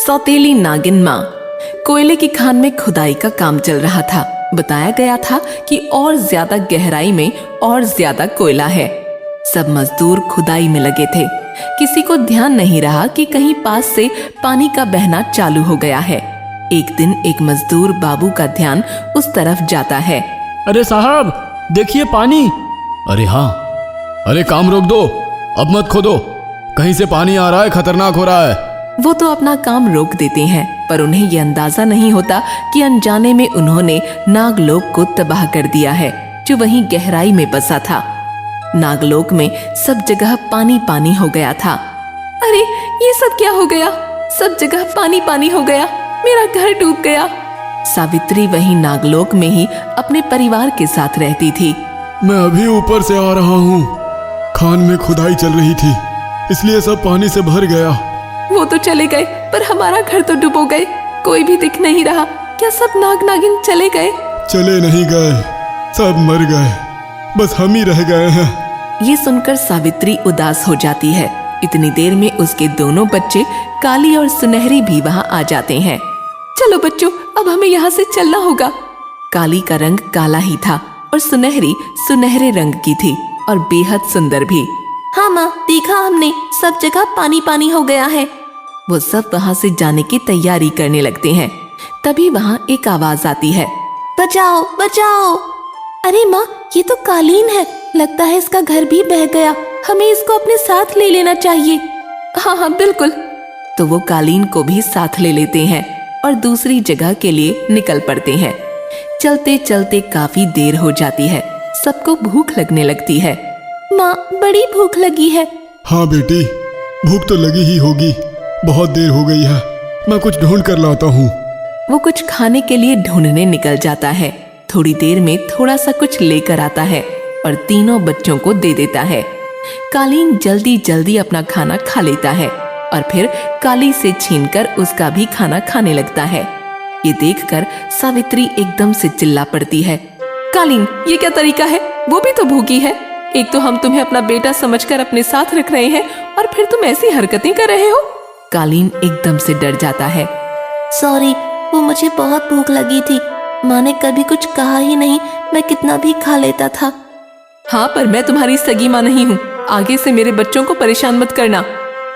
सौतेली नागिन माँ। कोयले की खान में खुदाई का काम चल रहा था। बताया गया था कि और ज्यादा गहराई में और ज्यादा कोयला है। सब मजदूर खुदाई में लगे थे। किसी को ध्यान नहीं रहा कि कहीं पास से पानी का बहना चालू हो गया है। एक दिन एक मजदूर बाबू का ध्यान उस तरफ जाता है। अरे साहब, देखिए पानी। अरे हाँ, अरे काम रोक दो, अब मत खोदो, कहीं से पानी आ रहा है, खतरनाक हो रहा है। वो तो अपना काम रोक देते हैं, पर उन्हें ये अंदाजा नहीं होता कि अनजाने में उन्होंने नागलोक को तबाह कर दिया है, जो वहीं गहराई में बसा था। नागलोक में सब जगह पानी पानी हो गया था। अरे ये सब क्या हो गया? सब जगह पानी पानी हो गया, मेरा घर डूब गया। सावित्री वहीं नागलोक में ही अपने परिवार के साथ रहती थी। मैं अभी ऊपर से आ रहा हूँ, खान में खुदाई चल रही थी, इसलिए सब पानी से भर गया। वो तो चले गए, पर हमारा घर तो डुबो गए, कोई भी दिख नहीं रहा। क्या सब नाग नागिन चले गए? चले नहीं गए, सब मर गए, बस हम ही रह गए हैं। ये सुनकर सावित्री उदास हो जाती है। इतनी देर में उसके दोनों बच्चे काली और सुनहरी भी वहाँ आ जाते हैं। चलो बच्चों, अब हमें यहाँ से चलना होगा। काली का रंग काला ही था और सुनहरी सुनहरे रंग की थी और बेहद सुंदर भी। हाँ माँ, देखा हमने, सब जगह पानी पानी हो गया है। वो सब वहाँ से जाने की तैयारी करने लगते हैं। तभी वहाँ एक आवाज आती है, बचाओ बचाओ। अरे माँ, ये तो कालीन है, लगता है इसका घर भी बह गया, हमें इसको अपने साथ ले लेना चाहिए। हाँ हाँ बिल्कुल। तो वो कालीन को भी साथ ले लेते हैं और दूसरी जगह के लिए निकल पड़ते हैं। चलते चलते काफी देर हो जाती है। सबको भूख लगने लगती है। माँ, बड़ी भूख लगी है। हाँ बेटी, भूख तो लगी ही होगी, बहुत देर हो गई है, मैं कुछ ढूंढ कर लाता हूँ। वो कुछ खाने के लिए ढूंढने निकल जाता है। थोड़ी देर में थोड़ा सा कुछ लेकर आता है और तीनों बच्चों को दे देता है। कालीन जल्दी जल्दी अपना खाना खा लेता है और फिर काली से छीनकर उसका भी खाना खाने लगता है। ये देखकर सावित्री एकदम से चिल्ला पड़ती है, कालीन, ये क्या तरीका है? वो भी तो भूखी है। एक तो हम तुम्हें अपना बेटा समझकर अपने साथ रख रहे हैं और फिर तुम ऐसी हरकतें कर रहे हो। कालीन एकदम से डर जाता है। सॉरी, वो मुझे बहुत भूख लगी थी, माँ ने कभी कुछ कहा ही नहीं, मैं कितना भी खा लेता था। हाँ, पर मैं तुम्हारी सगी माँ नहीं हूँ, आगे से मेरे बच्चों को परेशान मत करना।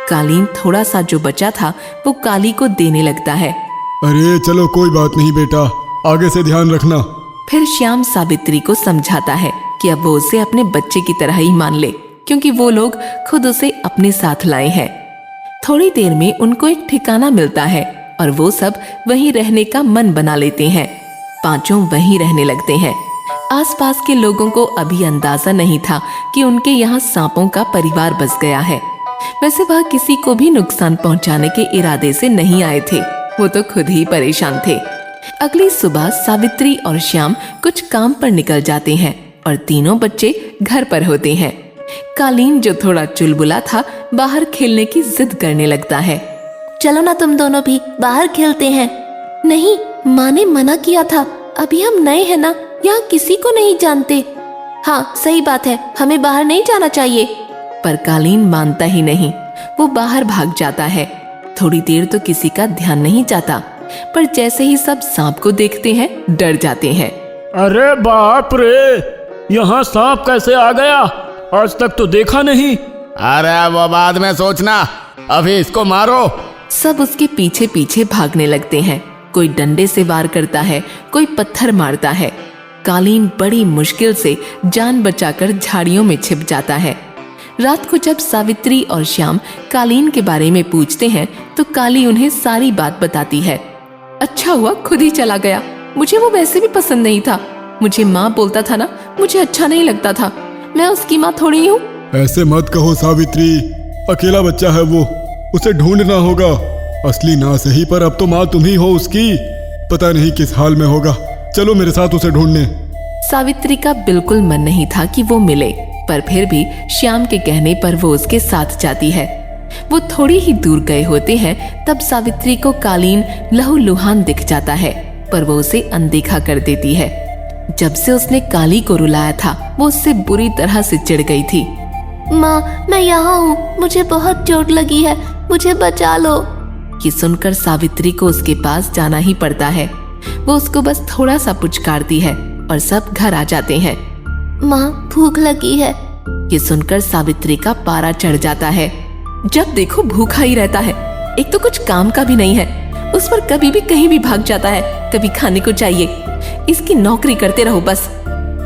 कालीन थोड़ा सा जो बचा था वो काली को देने लगता है। अरे चलो, कोई बात नहीं बेटा, आगे से ध्यान रखना। फिर श्याम सावित्री को समझाता है कि अब वो उसे अपने बच्चे की तरह ही मान ले, क्योंकि वो लोग खुद उसे अपने साथ लाए हैं। थोड़ी देर में उनको एक ठिकाना मिलता है और वो सब वहीं रहने का मन बना लेते हैं। पांचों वहीं रहने लगते हैं। आसपास के लोगों को अभी अंदाजा नहीं था कि उनके यहाँ सांपों का परिवार बस गया है। वैसे वह किसी को भी नुकसान पहुंचाने के इरादे से नहीं आए थे, वो तो खुद ही परेशान थे। अगली सुबह सावित्री और श्याम कुछ काम पर निकल जाते हैं और तीनों बच्चे घर पर होते हैं। कालीन, जो थोड़ा चुलबुला था, बाहर खेलने की जिद करने लगता है। चलो ना तुम दोनों भी बाहर खेलते हैं। नहीं, माँ ने मना किया था, अभी हम नए हैं ना, यहाँ किसी को नहीं जानते। हाँ सही बात है, हमें बाहर नहीं जाना चाहिए। पर कालीन मानता ही नहीं, वो बाहर भाग जाता है। थोड़ी देर तो किसी का ध्यान नहीं जाता, पर जैसे ही सब सांप को देखते हैं डर जाते हैं। अरे बाप रे, यहाँ सांप कैसे आ गया? आज तक तो देखा नहीं। अरे वो बाद में सोचना, अभी इसको मारो। सब उसके पीछे पीछे भागने लगते हैं। कोई डंडे से वार करता है, कोई पत्थर मारता है। कालीन बड़ी मुश्किल से जान बचाकर झाड़ियों में छिप जाता है। रात को जब सावित्री और श्याम कालीन के बारे में पूछते हैं तो काली उन्हें सारी बात बताती है। अच्छा हुआ खुद ही चला गया, मुझे वो वैसे भी पसंद नहीं था। मुझे माँ बोलता था ना, मुझे अच्छा नहीं लगता था, मैं उसकी माँ थोड़ी हूँ। ऐसे मत कहो सावित्री, अकेला बच्चा है वो, उसे ढूंढना होगा। असली ना सही, पर अब तो माँ तुम ही हो उसकी, पता नहीं किस हाल में होगा। चलो मेरे साथ उसे ढूंढने। सावित्री का बिल्कुल मन नहीं था कि वो मिले, पर फिर भी श्याम के कहने पर वो उसके साथ जाती है। वो थोड़ी ही दूर गए होते हैं तब सावित्री को कालीन लहूलुहान दिख जाता है, पर वो उसे अनदेखा कर देती है। जब से उसने काली को रुलाया था वो उससे बुरी तरह से चिढ़ गई थी। माँ, मैं यहाँ हूँ, मुझे बहुत चोट लगी है, मुझे बचा लो। ये सुनकर सावित्री को उसके पास जाना ही पड़ता है। वो उसको बस थोड़ा सा पुचकारती है और सब घर आ जाते हैं। माँ, भूख लगी है। ये सुनकर सावित्री का पारा चढ़ जाता है। जब देखो भूखा ही रहता है, एक तो कुछ काम का भी नहीं है, उस पर कभी भी कहीं भी भाग जाता है, कभी खाने को चाहिए। इसकी नौकरी करते रहो बस।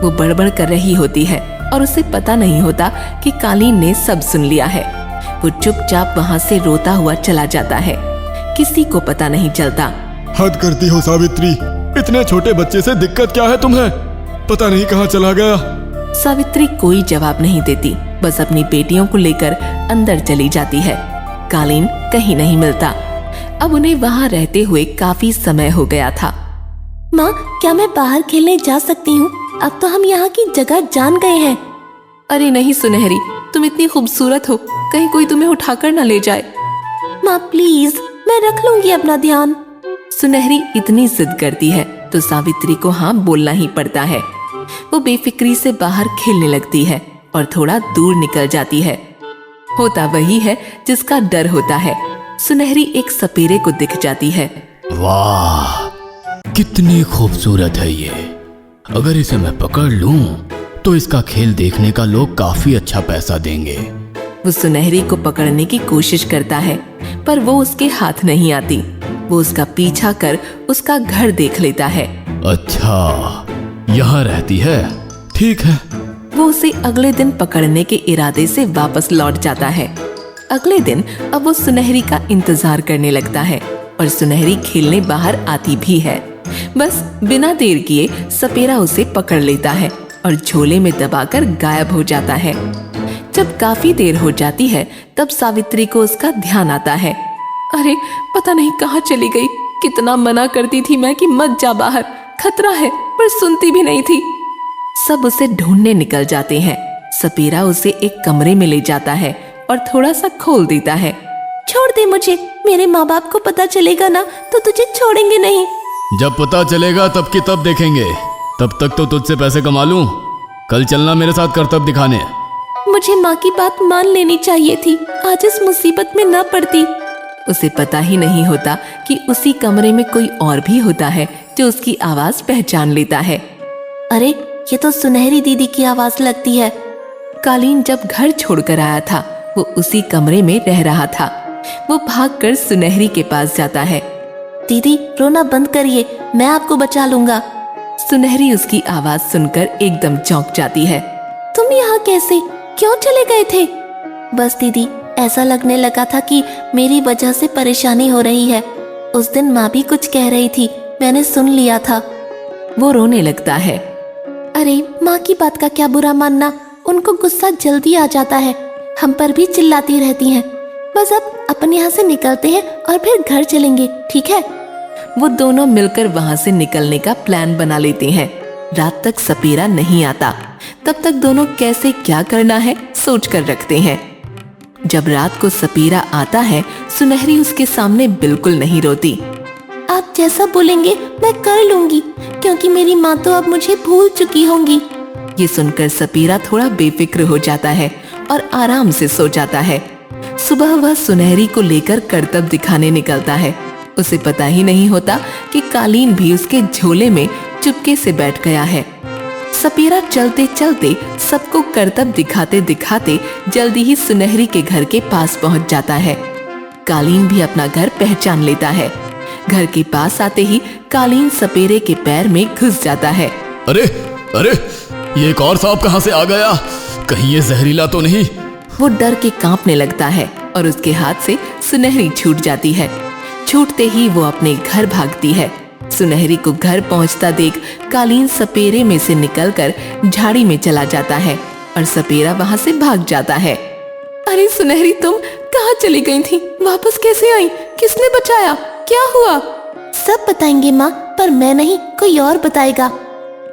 वो बड़बड़ कर रही होती है और उसे पता नहीं होता कि कालीन ने सब सुन लिया है। वो चुपचाप वहाँ से रोता हुआ चला जाता है। किसी को पता नहीं चलता। हद करती हो सावित्री, इतने छोटे बच्चे से दिक्कत क्या है तुम्हें? पता नहीं कहाँ चला गया। सावित्री कोई जवाब नहीं देती, बस अपनी बेटियों को लेकर अंदर चली जाती है। कालीन कहीं नहीं मिलता। अब उन्हें वहाँ रहते हुए काफी समय हो गया था। माँ, क्या मैं बाहर खेलने जा सकती हूँ? अब तो हम यहाँ की जगह जान गए हैं। अरे नहीं सुनहरी, तुम इतनी खूबसूरत हो, कहीं कोई तुम्हें उठाकर ना ले जाए। माँ प्लीज, मैं रख लूंगी अपना ध्यान। सुनहरी इतनी जिद करती है तो सावित्री को हाँ बोलना ही पड़ता है। वो बेफिक्री से बाहर खेलने लगती है और थोड़ा दूर निकल जाती है। होता वही है जिसका डर होता है। सुनहरी एक सपेरे को दिख जाती है। वाह, कितनी खूबसूरत है ये। अगर इसे मैं पकड़ लूं तो इसका खेल देखने का लोग काफी अच्छा पैसा देंगे। वो सुनहरी को पकड़ने की कोशिश करता है, पर वो उसके हाथ नहीं आती। वो उसका पीछा कर उसका घर देख लेता है। अच्छा, यहाँ रहती है, ठीक है। वो उसे अगले दिन पकड़ने के इरादे से वापस लौट जाता है। अगले दिन अब वो सुनहरी का इंतजार करने लगता है और सुनहरी खेलने बाहर आती भी है। बस बिना देर किए सपेरा उसे पकड़ लेता है और झोले में दबाकर गायब हो जाता है। जब काफी देर हो जाती है तब सावित्री को उसका ध्यान आता है। अरे पता नहीं कहाँ चली गई। कितना मना करती थी मैं कि मत जा बाहर, खतरा है, पर सुनती भी नहीं थी। सब उसे ढूंढने निकल जाते हैं। सपेरा उसे एक कमरे में ले जाता है और थोड़ा सा खोल देता है। छोड़ दे मुझे, मेरे माँ बाप को पता चलेगा ना तो तुझे छोड़ेंगे नहीं। जब पता चलेगा तब की तब देखेंगे, तब तक तो तुझसे पैसे कमा लूं। कल चलना मेरे साथ कर्तव्य दिखाने। मुझे माँ की बात मान लेनी चाहिए थी, आज इस मुसीबत में न पड़ती। उसे पता ही नहीं होता कि उसी कमरे में कोई और भी होता है जो उसकी आवाज पहचान लेता है। अरे ये तो सुनहरी दीदी की आवाज लगती है। कालीन जब घर छोड़कर आया था वो उसी कमरे में रह रहा था। वो भागकर सुनहरी के पास जाता है। दीदी रोना बंद करिए, मैं आपको बचा लूंगा। सुनहरी उसकी आवाज सुनकर एकदम चौंक जाती है। तुम यहाँ कैसे, क्यों चले गए थे? बस दीदी, ऐसा लगने लगा था कि मेरी वजह से परेशानी हो रही है। उस दिन माँ भी कुछ कह रही थी, मैंने सुन लिया था। वो रोने लगता है। अरे माँ की बात का क्या बुरा मानना, उनको गुस्सा जल्दी आ जाता है, हम पर भी चिल्लाती रहती हैं। बस अब अपन यहाँ से निकलते हैं और फिर घर चलेंगे, ठीक है? वो दोनों मिलकर वहाँ से निकलने का प्लान बना लेते हैं। रात तक सपेरा नहीं आता, तब तक दोनों कैसे क्या करना है सोच कर रखते हैं। जब रात को सपेरा आता है सुनहरी उसके सामने बिल्कुल नहीं रोती। आप जैसा बोलेंगे मैं कर लूंगी, क्योंकि मेरी माँ तो अब मुझे भूल चुकी होंगी। ये सुनकर सपेरा थोड़ा बेफिक्र हो जाता है और आराम से सो जाता है। सुबह वह सुनहरी को लेकर करतब दिखाने निकलता है। उसे पता ही नहीं होता कि कालीन भी उसके झोले में चुपके से बैठ गया है। सपेरा चलते चलते सबको करतब दिखाते दिखाते जल्दी ही सुनहरी के घर के पास पहुंच जाता है। कालीन भी अपना घर पहचान लेता है। घर के पास आते ही कालीन सपेरे के पैर में घुस जाता है। अरे अरे, ये एक और सांप कहाँ से आ गया? कहीं ये जहरीला तो नहीं? वो डर के कांपने लगता है और उसके हाथ से सुनहरी छूट जाती है। छूटते ही वो अपने घर भागती है। सुनहरी को घर पहुंचता देख कालीन सपेरे में से निकलकर झाड़ी में चला जाता है और सपेरा वहां से भाग जाता है। अरे सुनहरी, तुम कहाँ चली गई थी? वापस कैसे आई? किसने बचाया? क्या हुआ? सब बताएंगे माँ, पर मैं नहीं, कोई और बताएगा।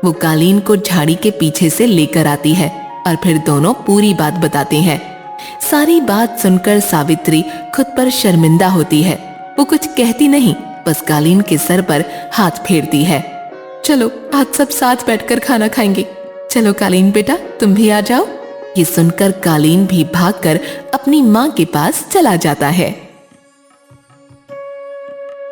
वो कालीन को झाड़ी के पीछे से लेकर आती है और फिर दोनों पूरी बात बताते हैं। सारी बात सुनकर सावित्री खुद पर शर्मिंदा होती है। वो कुछ कहती नहीं, बस कालीन के सर पर हाथ फेरती है। चलो आज सब साथ बैठकर खाना खाएंगे। चलो कालीन बेटा, तुम भी आ जाओ। ये सुनकर कालीन भी भागकर अपनी माँ के पास चला जाता है।